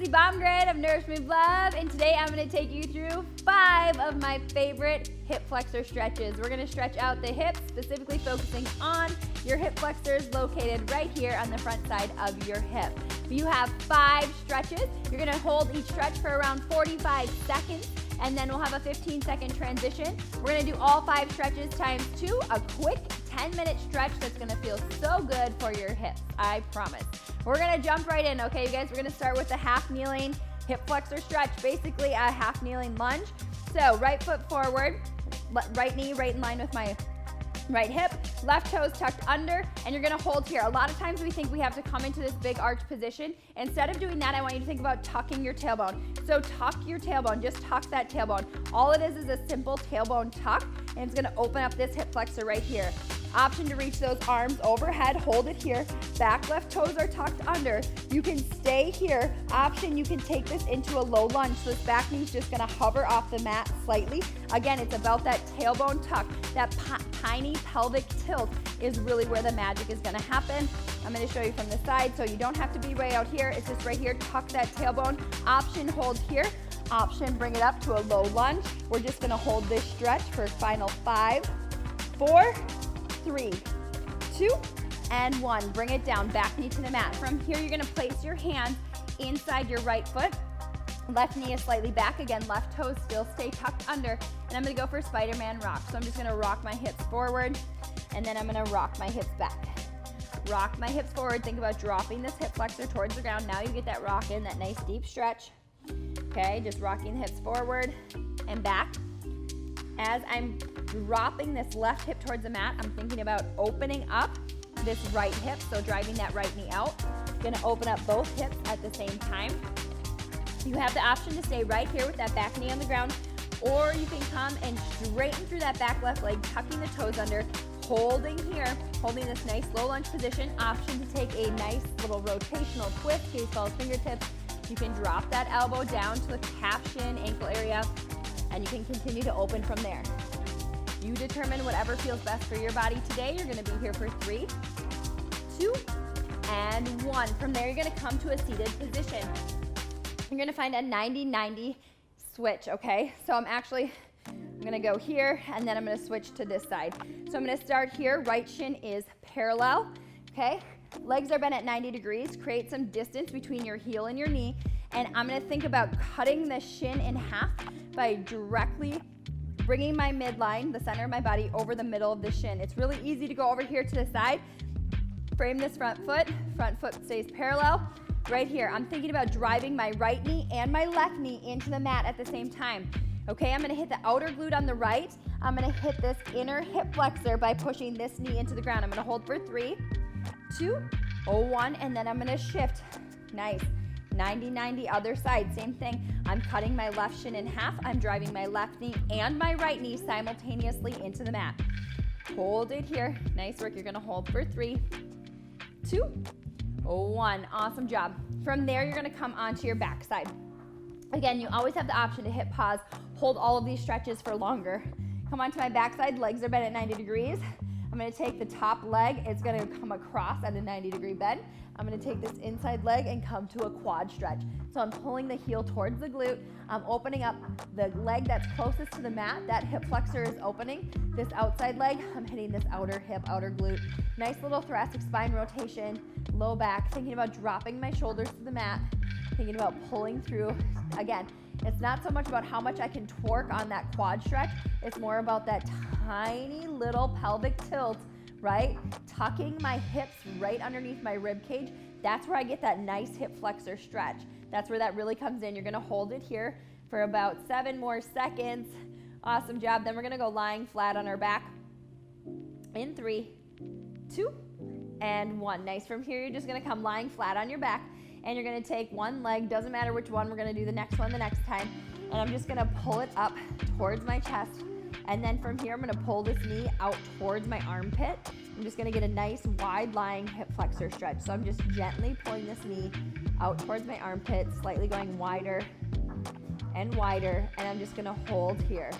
Lindsay Baumgren of Nourish Move Love, and today I'm going to take you through 5 of my favorite hip flexor stretches. We're going to stretch out the hips, specifically focusing on your hip flexors located right here on the front side of your hip. You have 5 stretches. You're going to hold each stretch for around 45 seconds, and then we'll have a 15-second transition. We're going to do all 5 stretches times 2, a quick 10-minute stretch that's going to feel so good for your hips, I promise. We're going to jump right in, okay, you guys? We're going to start with the half kneeling hip flexor stretch, basically a half kneeling lunge. So right foot forward, right knee right in line with my right hip, left toes tucked under, and you're gonna hold here. A lot of times we think we have to come into this big arch position. Instead of doing that, I want you to think about tucking your tailbone. So tuck your tailbone, just tuck that tailbone. All it is a simple tailbone tuck, and it's gonna open up this hip flexor right here. Option to reach those arms overhead, hold it here. Back left toes are tucked under. You can stay here. Option, you can take this into a low lunge. So this back knee's just gonna hover off the mat slightly. Again, it's about that tailbone tuck. That tiny pelvic tilt is really where the magic is gonna happen. I'm gonna show you from the side, so you don't have to be way out here. It's just right here, tuck that tailbone. Option, hold here. Option, bring it up to a low lunge. We're just gonna hold this stretch for final 5, 4, 3, 2, and 1. Bring it down, back knee to the mat. From here, you're gonna place your hands inside your right foot. Left knee is slightly back. Again, left toes still stay tucked under. And I'm gonna go for Spiderman rock. So I'm just gonna rock my hips forward, and then I'm gonna rock my hips back. Rock my hips forward. Think about dropping this hip flexor towards the ground. Now you get that rock in, that nice deep stretch. Okay, just rocking the hips forward and back. As I'm dropping this left hip towards the mat, I'm thinking about opening up this right hip, so driving that right knee out. Gonna open up both hips at the same time. You have the option to stay right here with that back knee on the ground, or you can come and straighten through that back left leg, tucking the toes under, holding here, holding this nice low lunge position. Option to take a nice little rotational twist, gaze follows fingertips. You can drop that elbow down to the calf, shin, ankle area, and you can continue to open from there. You determine whatever feels best for your body today. You're gonna be here for 3, 2, and 1. From there, you're gonna come to a seated position. You're gonna find a 90-90 switch, okay? So I'm gonna go here, and then I'm gonna switch to this side. So I'm gonna start here. Right shin is parallel, okay? Legs are bent at 90 degrees. Create some distance between your heel and your knee. And I'm gonna think about cutting the shin in half by directly bringing my midline, the center of my body, over the middle of the shin. It's really easy to go over here to the side. Frame this front foot stays parallel. Right here, I'm thinking about driving my right knee and my left knee into the mat at the same time. Okay, I'm gonna hit the outer glute on the right. I'm gonna hit this inner hip flexor by pushing this knee into the ground. I'm gonna hold for 3, 2, 1, and then I'm gonna shift. Nice. 90-90 other side, same thing. I'm cutting my left shin in half. I'm driving my left knee and my right knee simultaneously into the mat. Hold it here. Nice work. You're gonna hold for 3, 2, 1. Awesome job. From there, you're gonna come onto your back side. Again, you always have the option to hit pause, hold all of these stretches for longer. Come onto my back side, legs are bent at 90 degrees. I'm gonna take the top leg, it's gonna come across at a 90-degree bend. I'm gonna take this inside leg and come to a quad stretch. So I'm pulling the heel towards the glute. I'm opening up the leg that's closest to the mat. That hip flexor is opening. This outside leg, I'm hitting this outer hip, outer glute. Nice little thoracic spine rotation, low back, thinking about dropping my shoulders to the mat, thinking about pulling through. Again, it's not so much about how much I can torque on that quad stretch, it's more about that tiny little pelvic tilt, right? Tucking my hips right underneath my rib cage. That's where I get that nice hip flexor stretch. That's where that really comes in. You're gonna hold it here for about 7 more seconds. Awesome job. Then we're gonna go lying flat on our back in 3, 2, and 1. Nice. From here, you're just gonna come lying flat on your back, and you're gonna take one leg, doesn't matter which one, we're gonna do the next one the next time, and I'm just gonna pull it up towards my chest, and then from here, I'm gonna pull this knee out towards my armpit. I'm just gonna get a nice wide lying hip flexor stretch. So I'm just gently pulling this knee out towards my armpit, slightly going wider and wider, and I'm just gonna hold here.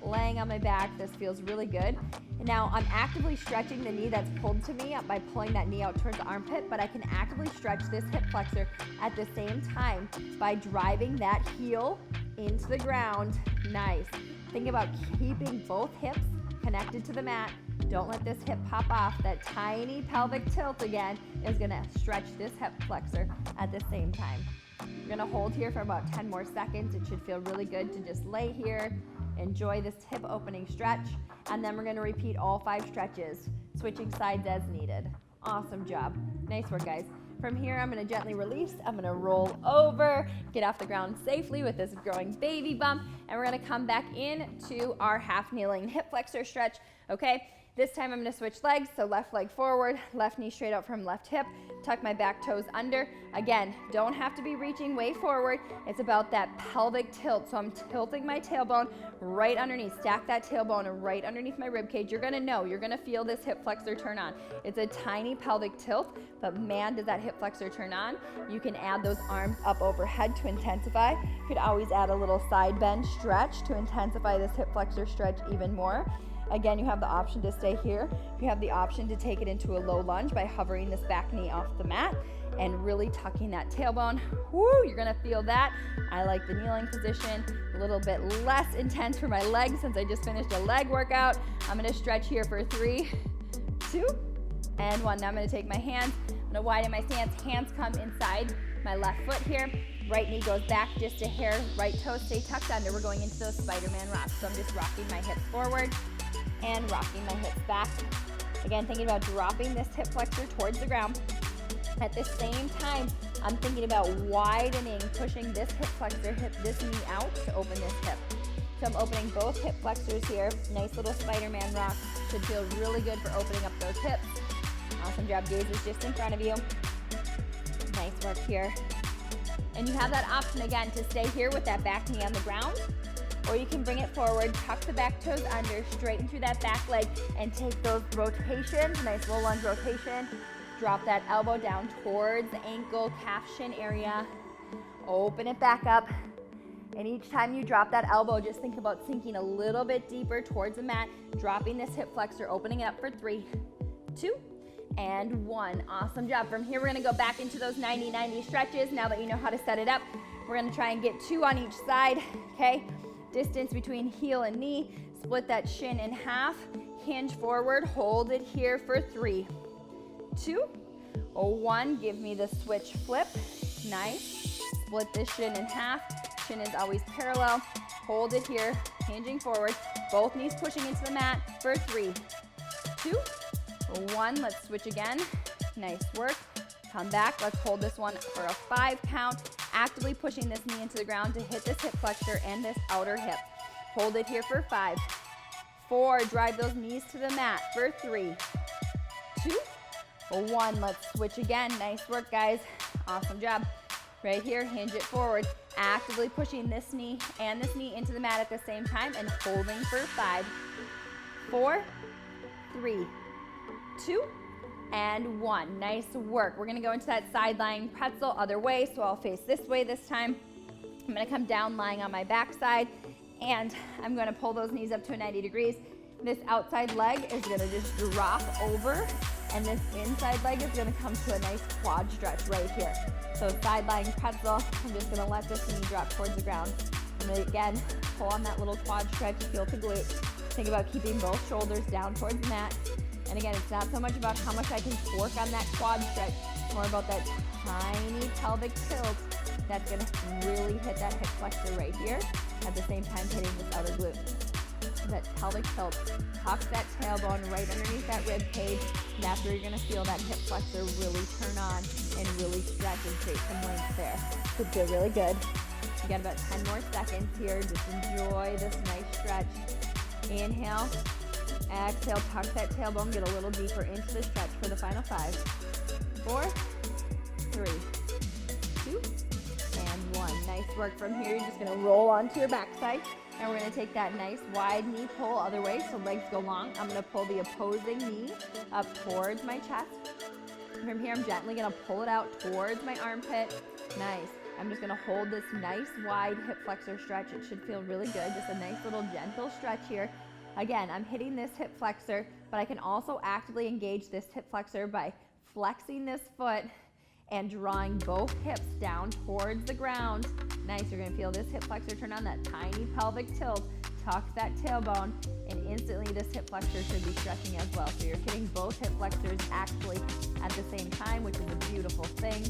Laying on my back, this feels really good. Now I'm actively stretching the knee that's pulled to me by pulling that knee out towards the armpit, but I can actively stretch this hip flexor at the same time by driving that heel into the ground. Nice. Think about keeping both hips connected to the mat. Don't let this hip pop off. That tiny pelvic tilt again is gonna stretch this hip flexor at the same time. You're gonna hold here for about 10 more seconds. It should feel really good to just lay here, enjoy this hip opening stretch, and then we're gonna repeat all 5 stretches, switching sides as needed. Awesome job. Nice work, guys. From here, I'm gonna gently release. I'm gonna roll over, get off the ground safely with this growing baby bump, and we're gonna come back into our half kneeling hip flexor stretch, okay? This time I'm gonna switch legs, so left leg forward, left knee straight out from left hip, tuck my back toes under. Again, don't have to be reaching way forward. It's about that pelvic tilt. So I'm tilting my tailbone right underneath. Stack that tailbone right underneath my rib cage. You're gonna feel this hip flexor turn on. It's a tiny pelvic tilt, but man, does that hip flexor turn on. You can add those arms up overhead to intensify. You could always add a little side bend stretch to intensify this hip flexor stretch even more. Again, you have the option to stay here. You have the option to take it into a low lunge by hovering this back knee off the mat and really tucking that tailbone. Woo, you're gonna feel that. I like the kneeling position, a little bit less intense for my legs since I just finished a leg workout. I'm gonna stretch here for 3, 2, and 1. Now I'm gonna take my hands, I'm gonna widen my stance. Hands come inside my left foot here. Right knee goes back just a hair. Right toe stay tucked under. We're going into those Spiderman rocks. So I'm just rocking my hips forward and rocking my hips back. Again, thinking about dropping this hip flexor towards the ground. At the same time, I'm thinking about widening, pushing this hip flexor, this knee out to open this hip. So I'm opening both hip flexors here. Nice little Spider-Man rock. Should feel really good for opening up those hips. Awesome job. Gaze is just in front of you. Nice work here. And you have that option again to stay here with that back knee on the ground, or you can bring it forward, tuck the back toes under, straighten through that back leg, and take those rotations, nice low lunge rotation. Drop that elbow down towards the ankle, calf, shin area. Open it back up. And each time you drop that elbow, just think about sinking a little bit deeper towards the mat, dropping this hip flexor, opening it up for 3, 2, and 1. Awesome job. From here, we're gonna go back into those 90-90 stretches. Now that you know how to set it up, we're gonna try and get 2 on each side, okay? Distance between heel and knee, split that shin in half, hinge forward, hold it here for 3, 2, 1. Give me the switch flip. Nice. Split this shin in half. Shin is always parallel. Hold it here, hinging forward. Both knees pushing into the mat for 3, 2, 1. Let's switch again. Nice work. Come back. Let's hold this one for a 5 count. Actively pushing this knee into the ground to hit this hip flexor and this outer hip. Hold it here for 5, 4. Drive those knees to the mat for 3, 2, 1. Let's switch again. Nice work, guys. Awesome job. Right here, hinge it forward. Actively pushing this knee and this knee into the mat at the same time and holding for 5, 4, 3, 2, and 1. Nice work. We're gonna go into that side lying pretzel other way, so I'll face this way this time. I'm gonna come down lying on my back side, and I'm gonna pull those knees up to a 90 degrees. This outside leg is gonna just drop over, and this inside leg is gonna come to a nice quad stretch right here. So side lying pretzel, I'm just gonna let this knee drop towards the ground. I'm gonna again pull on that little quad stretch, feel the glute. Think about keeping both shoulders down towards the mat. And again, it's not so much about how much I can work on that quad stretch, more about that tiny pelvic tilt that's gonna really hit that hip flexor right here, at the same time hitting this outer glute. That pelvic tilt, tuck that tailbone right underneath that rib cage, and that's where you're gonna feel that hip flexor really turn on and really stretch and create some length there. Should feel really good. You got about 10 more seconds here. Just enjoy this nice stretch. Inhale. Exhale, tuck that tailbone, get a little deeper into the stretch for the final 5, 4, 3, 2, and 1. Nice work. From here, you're just gonna roll onto your backside, and we're gonna take that nice wide knee pull other way, so legs go long. I'm gonna pull the opposing knee up towards my chest. From here, I'm gently gonna pull it out towards my armpit. Nice. I'm just gonna hold this nice wide hip flexor stretch. It should feel really good. Just a nice little gentle stretch here. Again, I'm hitting this hip flexor, but I can also actively engage this hip flexor by flexing this foot and drawing both hips down towards the ground. Nice, you're gonna feel this hip flexor turn on, that tiny pelvic tilt, tuck that tailbone, and instantly this hip flexor should be stretching as well. So you're hitting both hip flexors actually at the same time, which is a beautiful thing.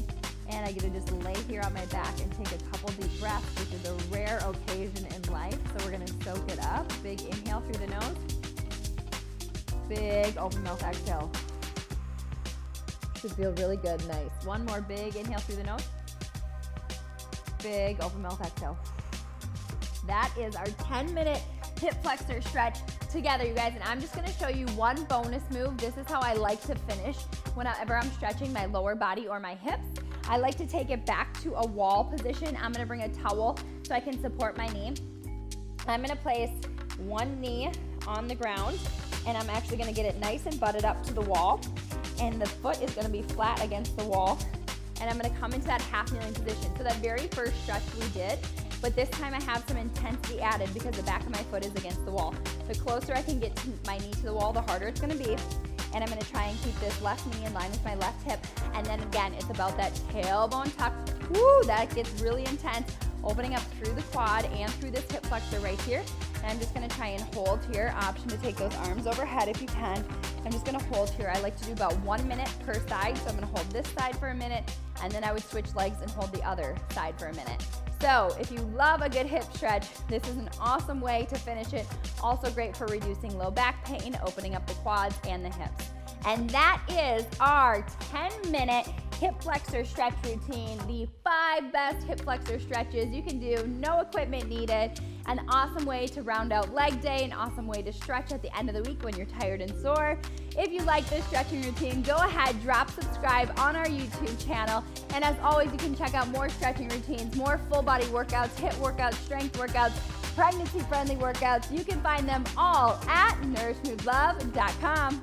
And I get to just lay here on my back and take a couple deep breaths, which is a rare occasion in life. So we're gonna soak it up. Big inhale through the nose. Big open mouth exhale. Should feel really good, nice. One more big inhale through the nose. Big open mouth exhale. That is our 10-minute hip flexor stretch together, you guys. And I'm just gonna show you one bonus move. This is how I like to finish whenever I'm stretching my lower body or my hips. I like to take it back to a wall position. I'm gonna bring a towel so I can support my knee. I'm gonna place one knee on the ground, and I'm actually gonna get it nice and butted up to the wall. And the foot is gonna be flat against the wall. And I'm gonna come into that half kneeling position. So that very first stretch we did, but this time I have some intensity added because the back of my foot is against the wall. The closer I can get to my knee to the wall, the harder it's gonna be. And I'm gonna try and keep this left knee in line with my left hip. And then again, it's about that tailbone tuck. Woo, that gets really intense, opening up through the quad and through this hip flexor right here. And I'm just gonna try and hold here. Option to take those arms overhead if you can. I'm just gonna hold here. I like to do about 1 minute per side. So I'm gonna hold this side for a minute, and then I would switch legs and hold the other side for a minute. So if you love a good hip stretch, this is an awesome way to finish it. Also great for reducing low back pain, opening up the quads and the hips. And that is our 10-minute hip flexor stretch routine, the 5 best hip flexor stretches you can do, no equipment needed, an awesome way to round out leg day, an awesome way to stretch at the end of the week when you're tired and sore. If you like this stretching routine, go ahead, drop subscribe on our YouTube channel. And as always, you can check out more stretching routines, more full body workouts, HIIT workouts, strength workouts, pregnancy-friendly workouts. You can find them all at nourishmovelove.com.